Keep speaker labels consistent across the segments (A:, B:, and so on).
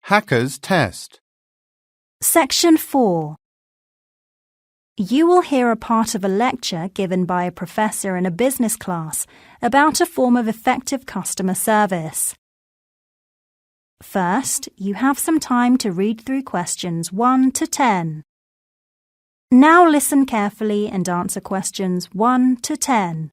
A: Hacker's Test.
B: Section 4. You will hear a part of a lecture given by a professor in a business class about a form of effective customer service. First, you have some time to read through questions 1 to 10. Now listen carefully and answer questions 1 to 10.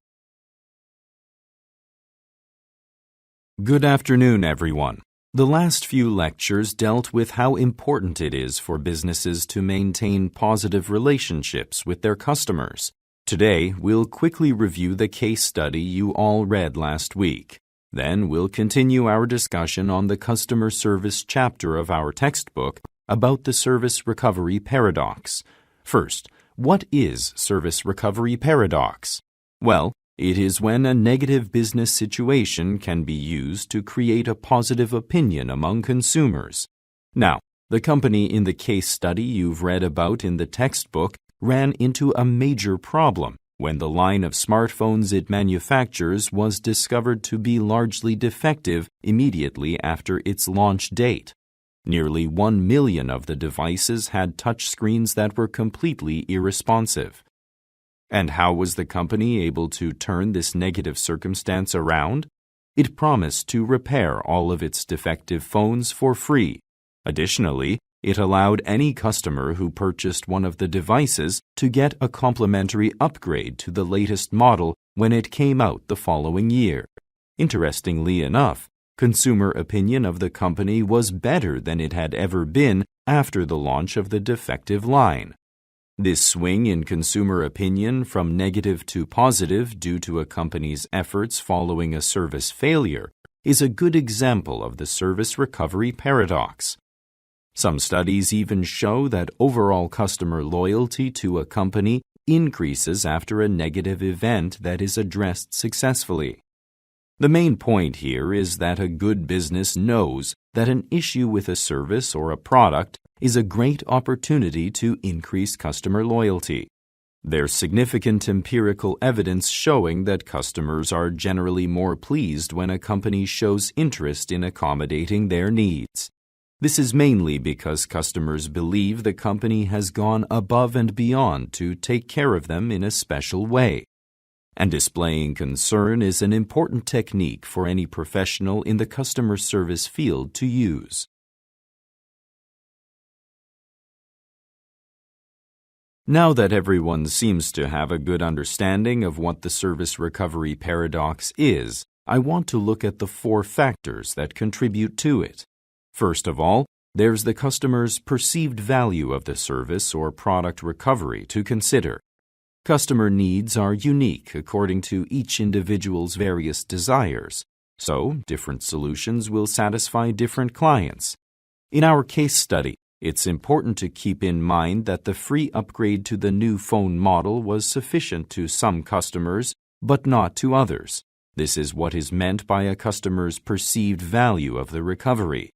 C: Good afternoon, everyone. The last few lectures dealt with how important it is for businesses to maintain positive relationships with their customers. Today, we'll quickly review the case study you all read last week. Then we'll continue our discussion on the customer service chapter of our textbook about the service recovery paradox. First, what is service recovery paradox? Well, it is when a negative business situation can be used to create a positive opinion among consumers. Now, the company in the case study you've read about in the textbook ran into a major problem when the line of smartphones it manufactures was discovered to be largely defective immediately after its launch date. Nearly 1 million of the devices had touchscreens that were completely irresponsive. And how was the company able to turn this negative circumstance around? It promised to repair all of its defective phones for free. Additionally, it allowed any customer who purchased one of the devices to get a complimentary upgrade to the latest model when it came out the following year. Interestingly enough, consumer opinion of the company was better than it had ever been after the launch of the defective line. This swing in consumer opinion from negative to positive due to a company's efforts following a service failure is a good example of the service recovery paradox. Some studies even show that overall customer loyalty to a company increases after a negative event that is addressed successfully. The main point here is that a good business knows that an issue with a service or a product is a great opportunity to increase customer loyalty. There's significant empirical evidence showing that customers are generally more pleased when a company shows interest in accommodating their needs. This is mainly because customers believe the company has gone above and beyond to take care of them in a special way. And displaying concern is an important technique for any professional in the customer service field to use. Now that everyone seems to have a good understanding of what the service recovery paradox is, I want to look at the 4 factors that contribute to it. First of all, there's the customer's perceived value of the service or product recovery to consider. Customer needs are unique according to each individual's various desires, so different solutions will satisfy different clients. In our case study, it's important to keep in mind that the free upgrade to the new phone model was sufficient to some customers, but not to others. This is what is meant by a customer's perceived value of the recovery.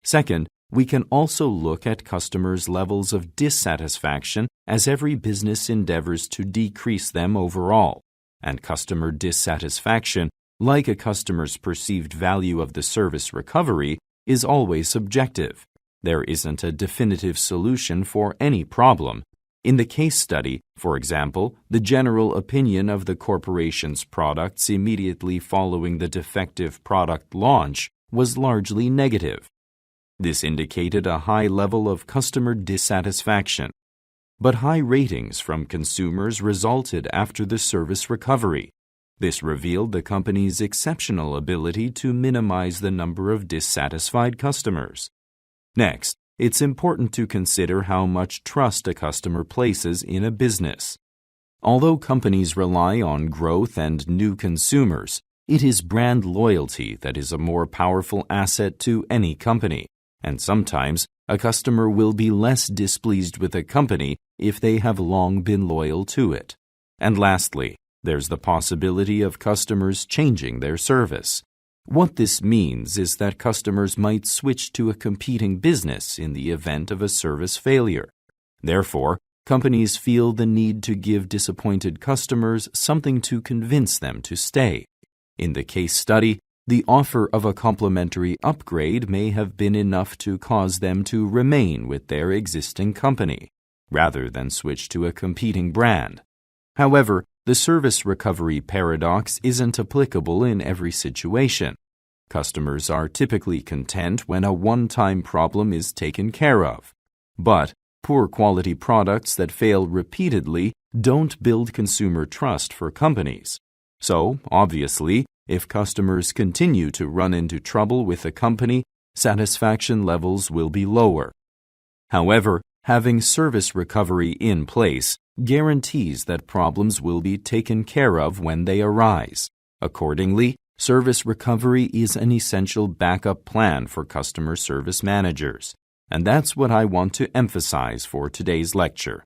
C: Second, we can also look at customers' levels of dissatisfaction as every business endeavors to decrease them overall. And customer dissatisfaction, like a customer's perceived value of the service recovery, is always subjective. There isn't a definitive solution for any problem. In the case study, for example, the general opinion of the corporation's products immediately following the defective product launch was largely negative. This indicated a high level of customer dissatisfaction. But high ratings from consumers resulted after the service recovery. This revealed the company's exceptional ability to minimize the number of dissatisfied customers. Next, it's important to consider how much trust a customer places in a business. Although companies rely on growth and new consumers, it is brand loyalty that is a more powerful asset to any company. And sometimes, a customer will be less displeased with a company if they have long been loyal to it. And lastly, there's the possibility of customers changing their service. What this means is that customers might switch to a competing business in the event of a service failure. Therefore, companies feel the need to give disappointed customers something to convince them to stay. In the case study, the offer of a complimentary upgrade may have been enough to cause them to remain with their existing company, rather than switch to a competing brand. However, the service recovery paradox isn't applicable in every situation. Customers are typically content when a one-time problem is taken care of. But poor quality products that fail repeatedly don't build consumer trust for companies. So, obviously, if customers continue to run into trouble with a company, satisfaction levels will be lower. However, having service recovery in place guarantees that problems will be taken care of when they arise. Accordingly, service recovery is an essential backup plan for customer service managers. And that's what I want to emphasize for today's lecture.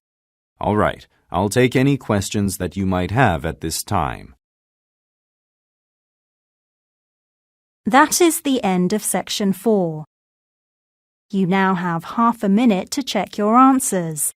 C: All right, I'll take any questions that you might have at this time.
B: That is the end of Section 4. You now have half a minute to check your answers.